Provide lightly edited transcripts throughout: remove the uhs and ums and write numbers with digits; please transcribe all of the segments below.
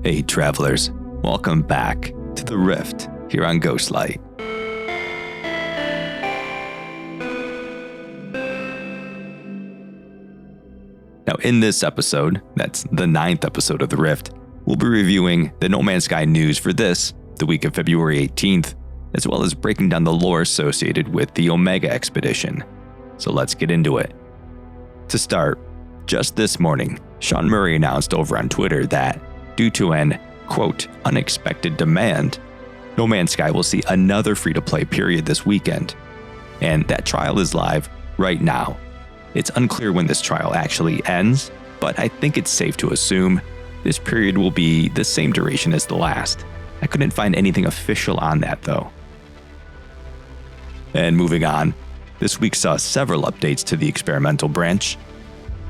Hey travelers, welcome back to The Rift here on Ghostlight. Now in this episode, that's the 9th episode of The Rift, we'll be reviewing the No Man's Sky news for the week of February 18th, as well as breaking down the lore associated with the Omega expedition. So let's get into it. To start, just this morning, Sean Murray announced over on Twitter that, due to an, quote, unexpected demand, No Man's Sky will see another free-to-play period this weekend. And that trial is live right now. It's unclear when this trial actually ends, but I think it's safe to assume this period will be the same duration as the last. I couldn't find anything official on that though. And moving on, this week saw several updates to the experimental branch.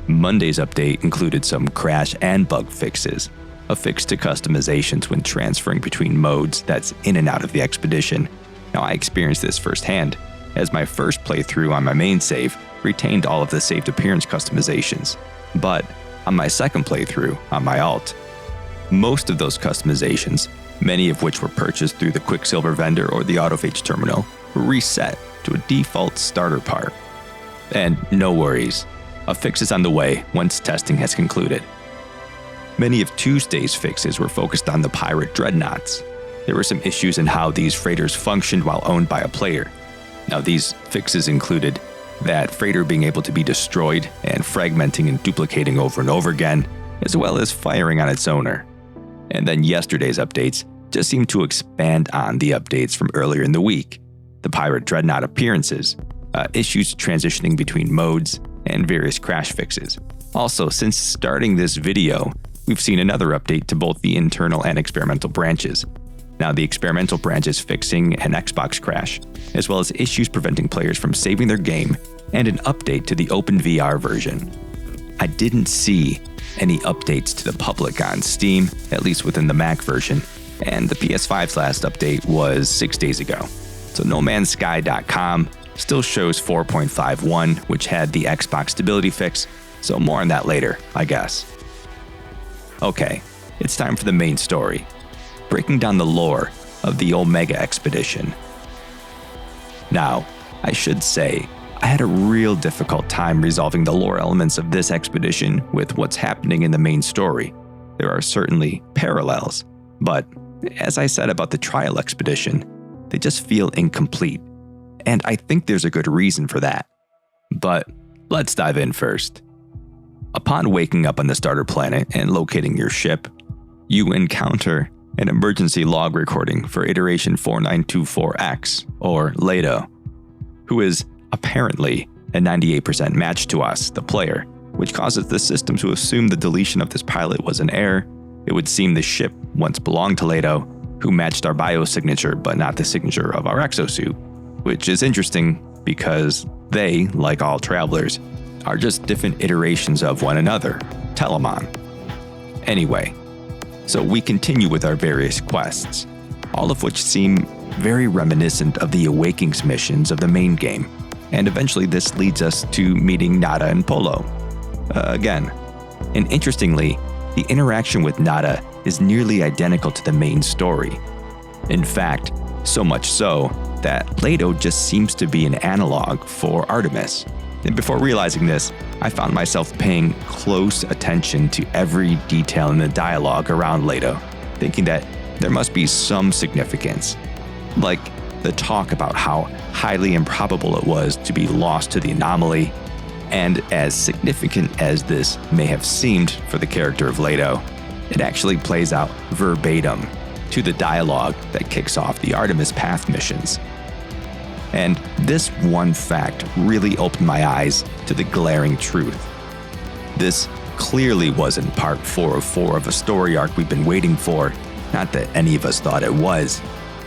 Monday's update included some crash and bug fixes, a fix to customizations when transferring between modes that's in and out of the expedition. Now I experienced this firsthand, as my first playthrough on my main save retained all of the saved appearance customizations, but on my second playthrough on my alt, most of those customizations, many of which were purchased through the Quicksilver vendor or the autophage terminal, were reset to a default starter part. And no worries, a fix is on the way once testing has concluded. Many of Tuesday's fixes were focused on the pirate dreadnoughts. There were some issues in how these freighters functioned while owned by a player. Now these fixes included that freighter being able to be destroyed and fragmenting and duplicating over and over again, as well as firing on its owner. And then yesterday's updates just seemed to expand on the updates from earlier in the week. The pirate dreadnought appearances, issues transitioning between modes, and various crash fixes. Also, since starting this video, we've seen another update to both the internal and experimental branches. Now, the experimental branch is fixing an Xbox crash, as well as issues preventing players from saving their game, and an update to the OpenVR version. I didn't see any updates to the public on Steam, at least within the Mac version, and the PS5's last update was 6 days ago. So NoManSky.com still shows 4.51, which had the Xbox stability fix, so more on that later, I guess. Okay, it's time for the main story, breaking down the lore of the Omega expedition. Now, I should say, I had a real difficult time resolving the lore elements of this expedition with what's happening in the main story. There are certainly parallels, but as I said about the trial expedition, they just feel incomplete. And I think there's a good reason for that. But let's dive in first. Upon waking up on the starter planet and locating your ship, you encounter an emergency log recording for iteration 4924X, or Leto, who is apparently a 98% match to us, the player, which causes the system to assume the deletion of this pilot was an error. It would seem the ship once belonged to Leto, who matched our biosignature but not the signature of our exosuit, which is interesting because they, like all travelers, are just different iterations of one another, Telemon. Anyway, so we continue with our various quests, all of which seem very reminiscent of the Awakenings missions of the main game, and eventually this leads us to meeting Nada and Polo. Again. And interestingly, the interaction with Nada is nearly identical to the main story. In fact, so much so that Leto just seems to be an analog for Artemis. And before realizing this, I found myself paying close attention to every detail in the dialogue around Leto, thinking that there must be some significance. Like the talk about how highly improbable it was to be lost to the anomaly, and as significant as this may have seemed for the character of Leto, it actually plays out verbatim to the dialogue that kicks off the Artemis Path missions. And this one fact really opened my eyes to the glaring truth. This clearly wasn't part 404 of a story arc we've been waiting for, not that any of us thought it was.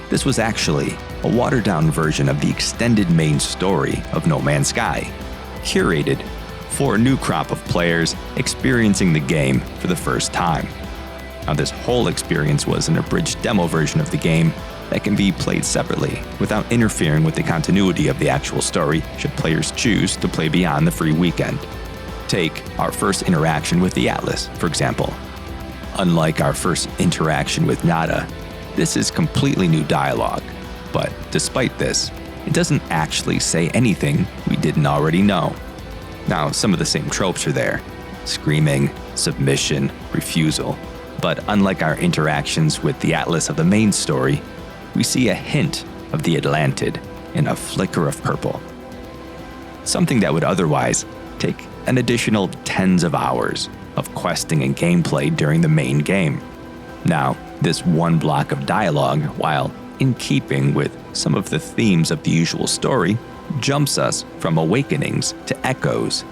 This was actually a watered-down version of the extended main story of No Man's Sky, curated for a new crop of players experiencing the game for the first time. Now, this whole experience was an abridged demo version of the game that can be played separately without interfering with the continuity of the actual story should players choose to play beyond the free weekend. Take our first interaction with the Atlas, for example. Unlike our first interaction with Nada, this is completely new dialogue. But despite this, it doesn't actually say anything we didn't already know. Now, some of the same tropes are there: screaming, submission, refusal. But unlike our interactions with the Atlas of the main story, we see a hint of the Atlantid in a flicker of purple. Something that would otherwise take an additional tens of hours of questing and gameplay during the main game. Now, this one block of dialogue, while in keeping with some of the themes of the usual story, jumps us from awakenings to echoes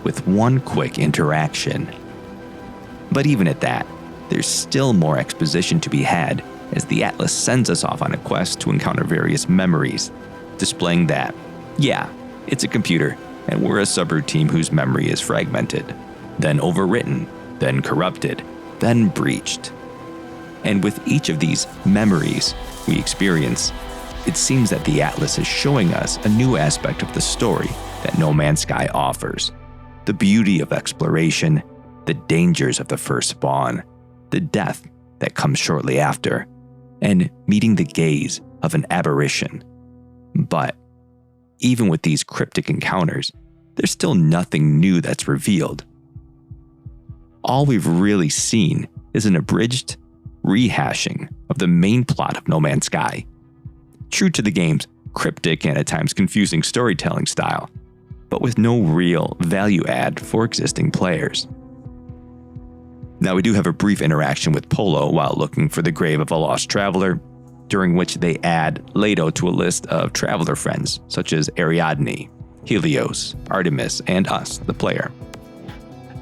with one quick interaction. But even at that, there's still more exposition to be had as the Atlas sends us off on a quest to encounter various memories, displaying that, yeah, it's a computer, and we're a subroutine whose memory is fragmented, then overwritten, then corrupted, then breached. And with each of these memories we experience, it seems that the Atlas is showing us a new aspect of the story that No Man's Sky offers. The beauty of exploration, the dangers of the first spawn, the death that comes shortly after, and meeting the gaze of an aberration. But even with these cryptic encounters, there's still nothing new that's revealed. All we've really seen is an abridged rehashing of the main plot of No Man's Sky, true to the game's cryptic and at times confusing storytelling style, but with no real value add for existing players. Now, we do have a brief interaction with Polo while looking for the grave of a lost traveler, during which they add Leto to a list of traveler friends such as Ariadne, Helios, Artemis, and us, the player.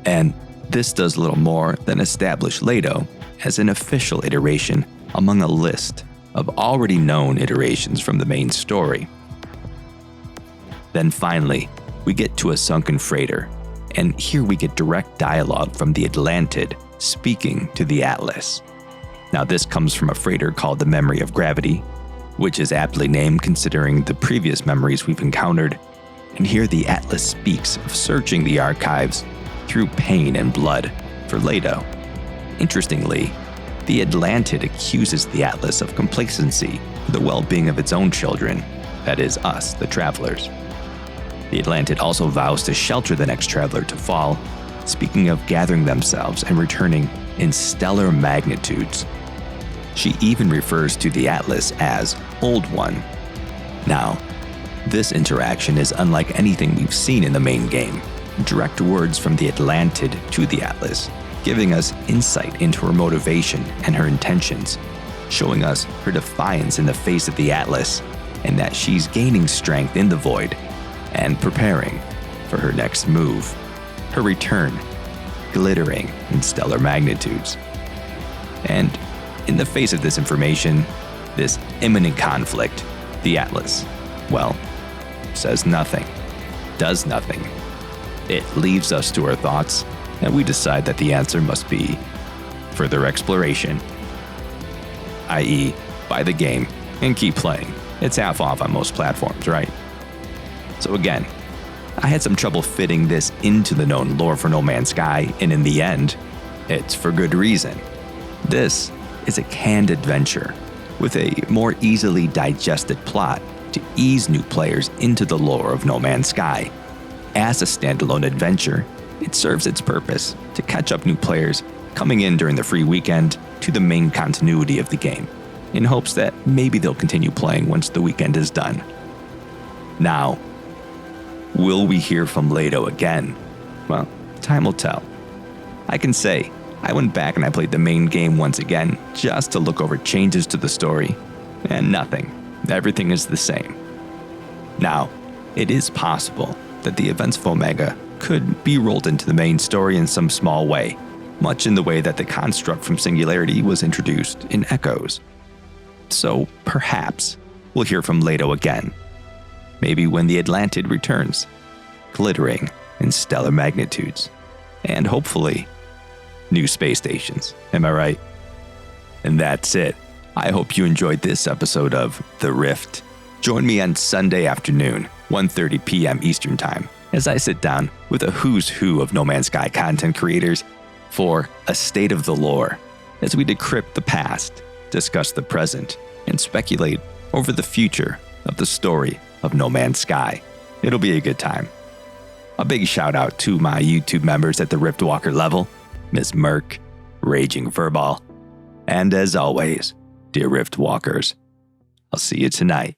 And this does little more than establish Leto as an official iteration among a list of already known iterations from the main story. Then finally, we get to a sunken freighter, and here we get direct dialogue from the Atlantid speaking to the Atlas. Now, this comes from a freighter called the Memory of Gravity, which is aptly named considering the previous memories we've encountered, and here the Atlas speaks of searching the archives through pain and blood for Leto. Interestingly, the Atlantid accuses the Atlas of complacency for the well-being of its own children, that is, us, the travelers. The Atlantid also vows to shelter the next traveler to fall, speaking of gathering themselves and returning in stellar magnitudes. She even refers to the Atlas as Old One. Now, this interaction is unlike anything we've seen in the main game. Direct words from the Atlantid to the Atlas, giving us insight into her motivation and her intentions, showing us her defiance in the face of the Atlas, and that she's gaining strength in the void and preparing for her next move, her return, glittering in stellar magnitudes. And in the face of this information, this imminent conflict, the Atlas, well, says nothing, does nothing. It leaves us to our thoughts, and we decide that the answer must be further exploration, i.e., buy the game and keep playing. It's half off on most platforms, right? So again, I had some trouble fitting this into the known lore for No Man's Sky, and in the end, it's for good reason. This is a canned adventure with a more easily digested plot to ease new players into the lore of No Man's Sky. As a standalone adventure, it serves its purpose to catch up new players coming in during the free weekend to the main continuity of the game, in hopes that maybe they'll continue playing once the weekend is done. Now, will we hear from Leto again? Well, time will tell. I can say, I went back and I played the main game once again just to look over changes to the story, and nothing. Everything is the same. Now, it is possible that the events of Omega could be rolled into the main story in some small way, much in the way that the construct from Singularity was introduced in Echoes. So perhaps we'll hear from Leto again. Maybe when the Atlantid returns, glittering in stellar magnitudes, and hopefully new space stations. Am I right? And that's it. I hope you enjoyed this episode of The Rift. Join me on Sunday afternoon, 1:30 p.m. Eastern Time, as I sit down with a who's who of No Man's Sky content creators for a state of the lore as we decrypt the past, discuss the present, and speculate over the future of the story of No Man's Sky. It'll be a good time. A big shout out to my YouTube members at the Riftwalker level, Ms. Merc, Raging Furball, and as always, dear Riftwalkers, I'll see you tonight.